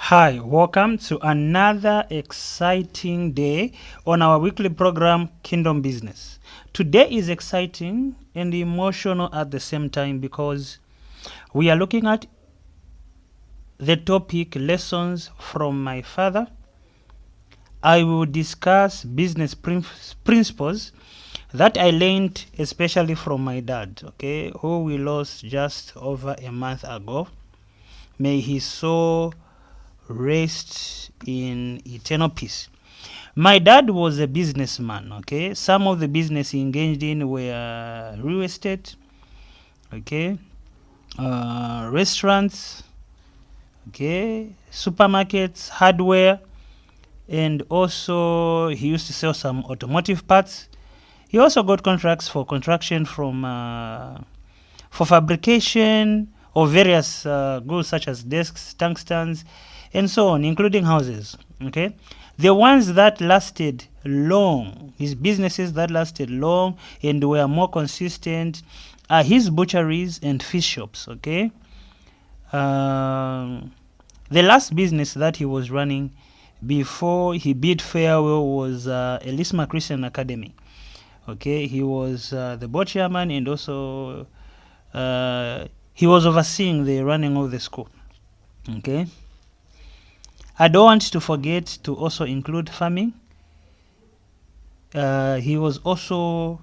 Hi, welcome to another exciting day on our weekly program, Kingdom Business. Today is exciting and emotional at the same time because we are looking at the topic lessons from my father. I will discuss business principles that I learned especially from my dad, okay, who we lost just over a month ago. May his soul rest in eternal peace. My dad was a businessman, okay? Some of the business he engaged in were real estate, okay? Restaurants, okay? Supermarkets, hardware, and also he used to sell some automotive parts. He also got contracts for construction for fabrication of various goods such as desks, tungstens, and so on, including houses. Okay, the ones that lasted long, his businesses that lasted long and were more consistent, are his butcheries and fish shops. Okay, the last business that he was running before he bid farewell was Elisma Christian Academy. Okay, he was the board chairman and also he was overseeing the running of the school. Okay, I don't want to forget to also include farming. He was also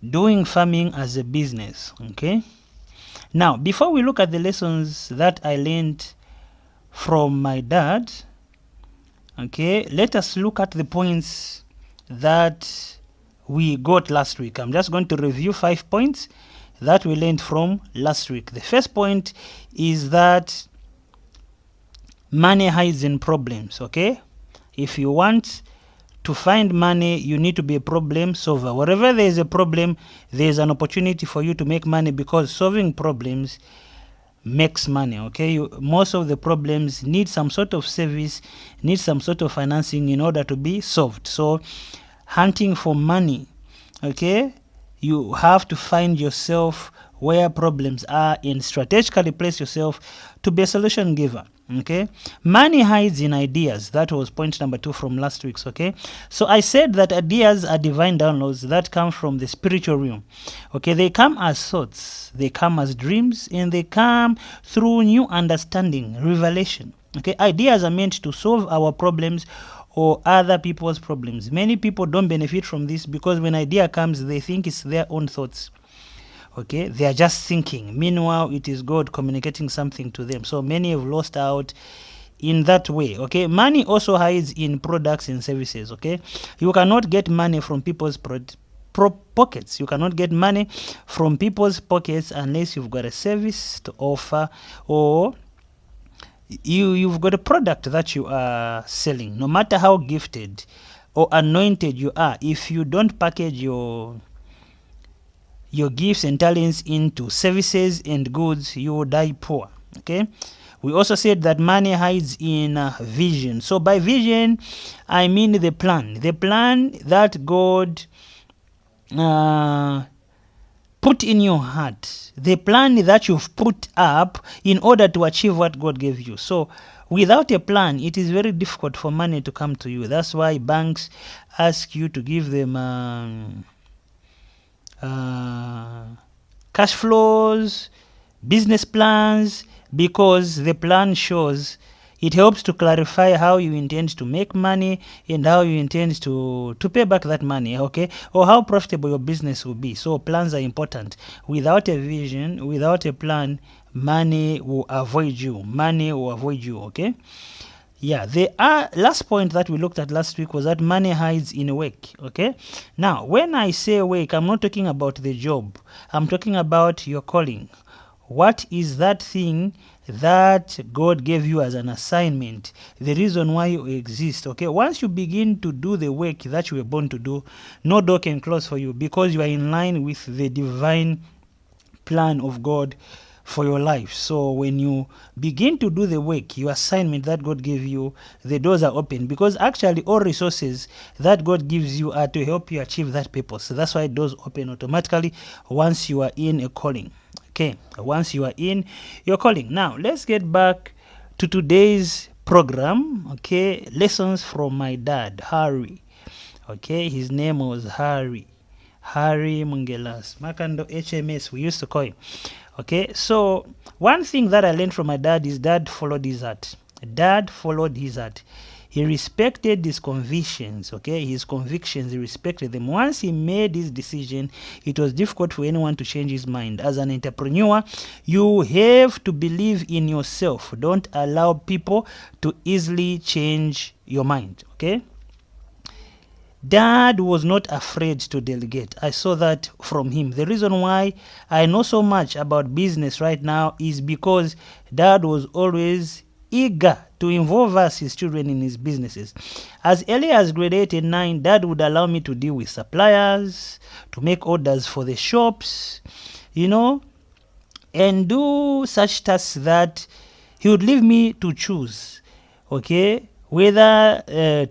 doing farming as a business. Okay, now before we look at the lessons that I learned from my dad, okay, let us look at the points that we got last week. I'm just going to review 5 points that we learned from last week. The first point is that money hides in problems. Okay, if you want to find money, you need to be a problem solver. Wherever there is a problem, there is an opportunity for you to make money, because solving problems makes money. Okay, most of the problems need some sort of service, need some sort of financing in order to be solved. So hunting for money, okay, you have to find yourself where problems are and strategically place yourself to be a solution giver. Okay, money hides in ideas. That was point number 2 from last week's. Okay, so I said that ideas are divine downloads that come from the spiritual realm. Okay, they come as thoughts, they come as dreams, and they come through new understanding, revelation. Okay, ideas are meant to solve our problems or other people's problems. Many people don't benefit from this because when idea comes, they think it's their own thoughts. Okay, they are just thinking. Meanwhile, it is God communicating something to them. So many have lost out in that way. Okay, money also hides in products and services. Okay, you cannot get money from people's pockets. You cannot get money from people's pockets unless you've got a service to offer, or you've got a product that you are selling. No matter how gifted or anointed you are, if you don't package your gifts and talents into services and goods, you will die poor. Okay, we also said that money hides in vision. So by vision, I mean the plan that God put in your heart, the plan that you've put up in order to achieve what God gave you. So without a plan, it is very difficult for money to come to you. That's why banks ask you to give them cash flows, business plans, because the plan shows, it helps to clarify how you intend to make money and how you intend to pay back that money, okay, or how profitable your business will be. So plans are important. Without a vision, without a plan, money will avoid you. Okay. Yeah, the last point that we looked at last week was that money hides in work. Okay, now when I say work, I'm not talking about the job. I'm talking about your calling. What is that thing that God gave you as an assignment? The reason why you exist. Okay, once you begin to do the work that you were born to do, no door can close for you, because you are in line with the divine plan of God for your life. So when you begin to do the work, your assignment that God gave you, the doors are open, because actually all resources that God gives you are to help you achieve that purpose. So that's why doors open automatically once you are in a calling. Okay, once you are in your calling. Now let's get back to today's program. Okay, lessons from my dad, Harry. Okay, his name was Harry Mungelas, Makando HMS, we used to call him. Okay, so one thing that I learned from my dad is dad followed his heart. Dad followed his heart. He respected his convictions, okay? His convictions, he respected them. Once he made his decision, it was difficult for anyone to change his mind. As an entrepreneur, you have to believe in yourself. Don't allow people to easily change your mind, okay? Dad was not afraid to delegate. I saw that from him. The reason why I know so much about business right now is because Dad was always eager to involve us, his children, in his businesses. As early as grade 8 and 9, Dad would allow me to deal with suppliers, to make orders for the shops, you know, and do such tasks that he would leave me to choose, okay? Whether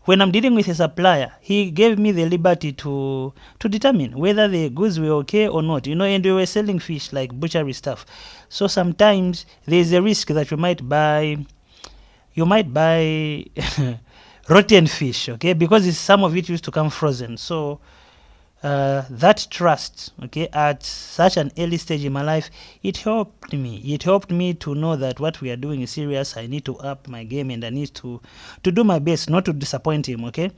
when I'm dealing with a supplier, he gave me the liberty to determine whether the goods were okay or not, you know, and we were selling fish, like butchery stuff. So sometimes there's a risk that you might buy rotten fish, okay, because some of it used to come frozen. So that trust, okay, at such an early stage in my life, it helped me. It helped me to know that what we are doing is serious. I need to up my game and I need to do my best not to disappoint him, okay?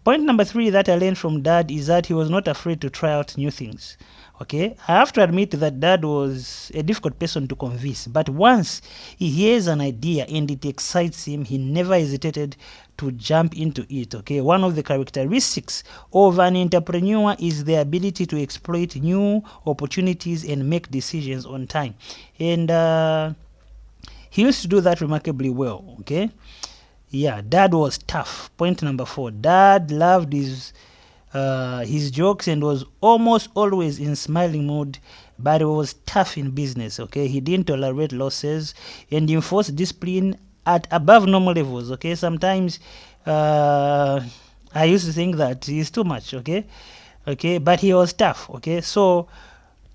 Point number 3 that I learned from Dad is that he was not afraid to try out new things. Okay, I have to admit that Dad was a difficult person to convince, but once he hears an idea and it excites him, he never hesitated to jump into it. Okay, one of the characteristics of an entrepreneur is the ability to exploit new opportunities and make decisions on time, and he used to do that remarkably well. Okay, yeah, Dad was tough. Point number 4, Dad loved his jokes and was almost always in smiling mood, but he was tough in business. Okay, he didn't tolerate losses and enforced discipline at above normal levels. Okay, sometimes I used to think that he's too much. Okay, but he was tough. Okay, so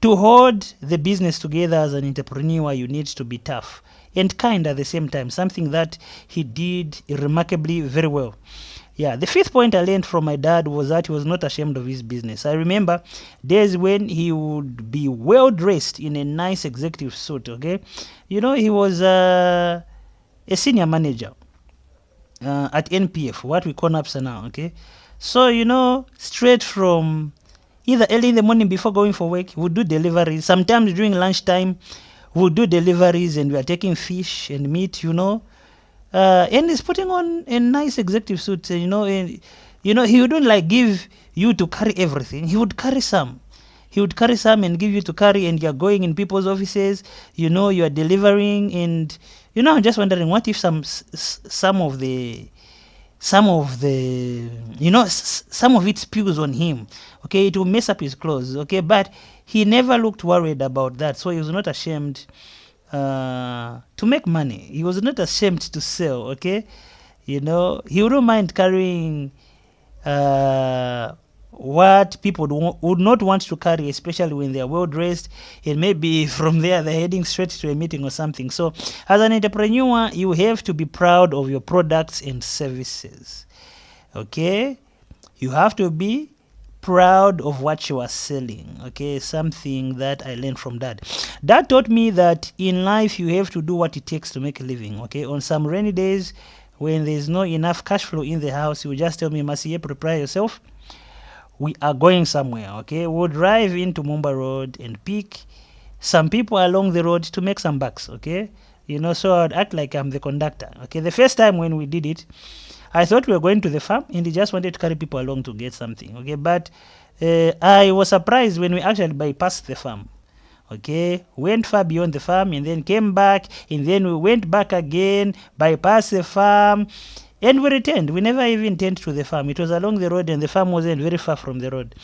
to hold the business together as an entrepreneur, you need to be tough and kind at the same time, something that he did remarkably very well. Yeah, the 5th point I learned from my dad was that he was not ashamed of his business. I remember days when he would be well dressed in a nice executive suit, okay? You know, he was a senior manager at NPF, what we call NAPSA now, okay? So, you know, straight from either early in the morning before going for work, we would do deliveries. Sometimes during lunchtime, we would do deliveries and we are taking fish and meat, you know. And he's putting on a nice executive suit, you know, and he wouldn't like give you to carry everything. He would carry some. He would carry some and give you to carry, and you're going in people's offices, you know, you are delivering, and you know, I'm just wondering what if some of the you know, some of it spills on him. Okay, it will mess up his clothes. Okay, but he never looked worried about that, so he was not ashamed to make money. He was not ashamed to sell. Okay, you know, he wouldn't mind carrying what people would not want to carry, especially when they are well dressed, and maybe from there they're heading straight to a meeting or something. So as an entrepreneur, you have to be proud of your products and services. Okay, you have to be proud of what you are selling. Okay, something that I learned from Dad. Dad taught me that in life you have to do what it takes to make a living. Okay, on some rainy days when there's no enough cash flow in the house, you just tell me, Masiye, prepare yourself, we are going somewhere. Okay, we'll drive into Mumba Road and pick some people along the road to make some bucks. Okay, you know, so I'd act like I'm the conductor. Okay, the first time when we did it, I thought we were going to the farm and he just wanted to carry people along to get something. Okay, but I was surprised when we actually bypassed the farm. Okay, went far beyond the farm and then came back, and then we went back again, bypassed the farm, and we returned. We never even turned to the farm. It was along the road and the farm wasn't very far from the road.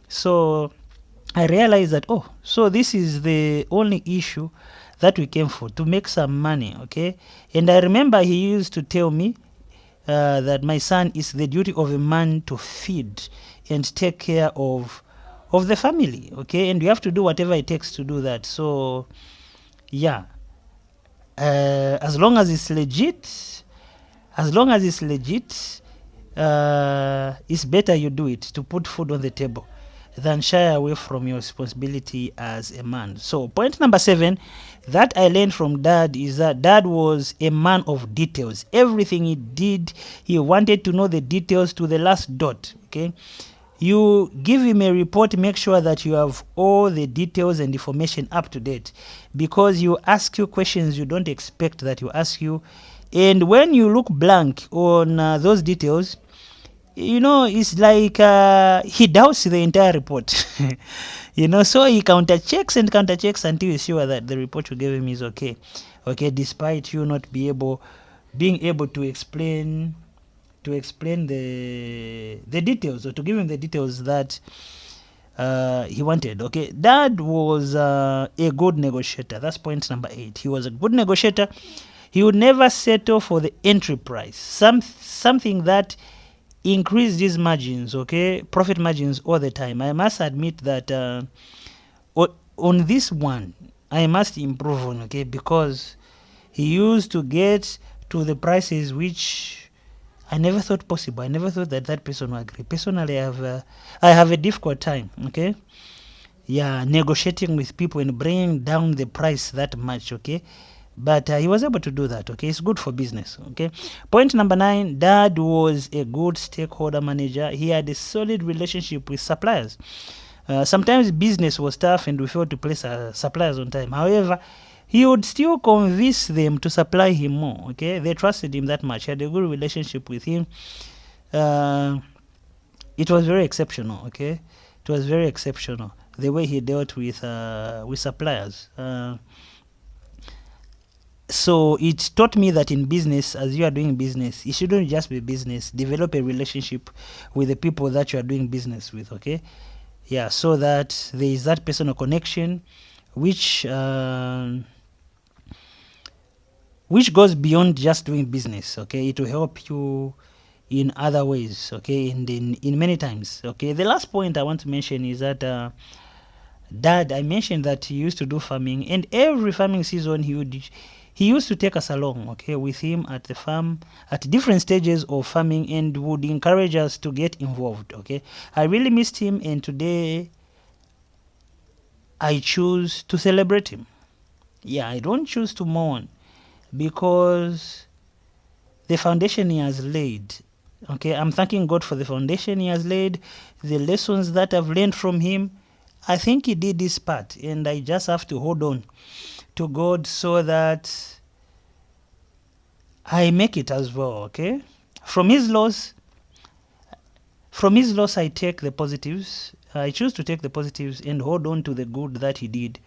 So I realized that, oh, so this is the only issue that we came for, to make some money. Okay, and I remember he used to tell me that, my son, it's the duty of a man to feed and take care of the family. Okay, and you have to do whatever it takes to do that. So yeah, I as long as it's legit, it's better you do it to put food on the table than shy away from your responsibility as a man. So point number 7 that I learned from Dad is that Dad was a man of details. Everything he did, he wanted to know the details to the last dot. Okay, you give him a report, make sure that you have all the details and information up to date, because you ask you questions you don't expect that you ask you, and when you look blank on those details, it's like he doubts the entire report. So he counterchecks until he's sure that the report you gave him is okay, despite you not being able to explain the details, or to give him the details that he wanted. Okay, Dad was a good negotiator. That's point number 8. He was a good negotiator. He would never settle for the entry price, something that increased his margins, profit margins all the time. I must admit that on this one I must improve on, because he used to get to the prices which I never thought possible. I never thought that person would agree. Personally, I have a difficult time, negotiating with people and bringing down the price that much, but he was able to do that. It's good for business. Point number 9, Dad was a good stakeholder manager. He had a solid relationship with suppliers. Sometimes business was tough and we failed to place suppliers on time. However, he would still convince them to supply him more. They trusted him that much. He had a good relationship with him. It was very exceptional. It was very exceptional the way he dealt with suppliers. So it taught me that in business, as you are doing business, it shouldn't just be business. Develop a relationship with the people that you are doing business with, so that there is that personal connection which goes beyond just doing business. It will help you in other ways, and in many times. The last point I want to mention is that Dad, I mentioned that he used to do farming, and every farming season he used to take us along, with him at the farm at different stages of farming, and would encourage us to get involved. I really missed him, and today I choose to celebrate him. I don't choose to mourn, because the foundation he has laid. I'm thanking God for the foundation he has laid, the lessons that I've learned from him. I think he did his part, and I just have to hold on to God so that I make it as well. From his loss I take the positives. I choose to take the positives and hold on to the good that he did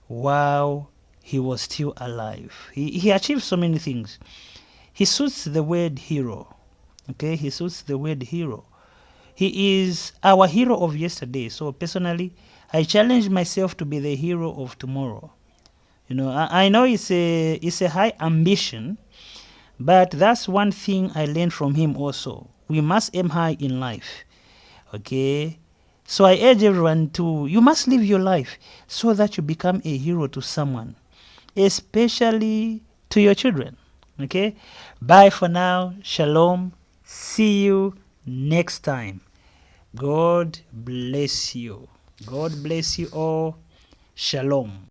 while he was still alive. He achieved so many things. He suits the word hero. He suits the word hero. He is our hero of yesterday. So personally, I challenge myself to be the hero of tomorrow. I know it's a high ambition, but that's one thing I learned from him also. We must aim high in life. So I urge everyone you must live your life so that you become a hero to someone, especially to your children. Bye for now. Shalom. See you next time. God bless you. God bless you all. Shalom.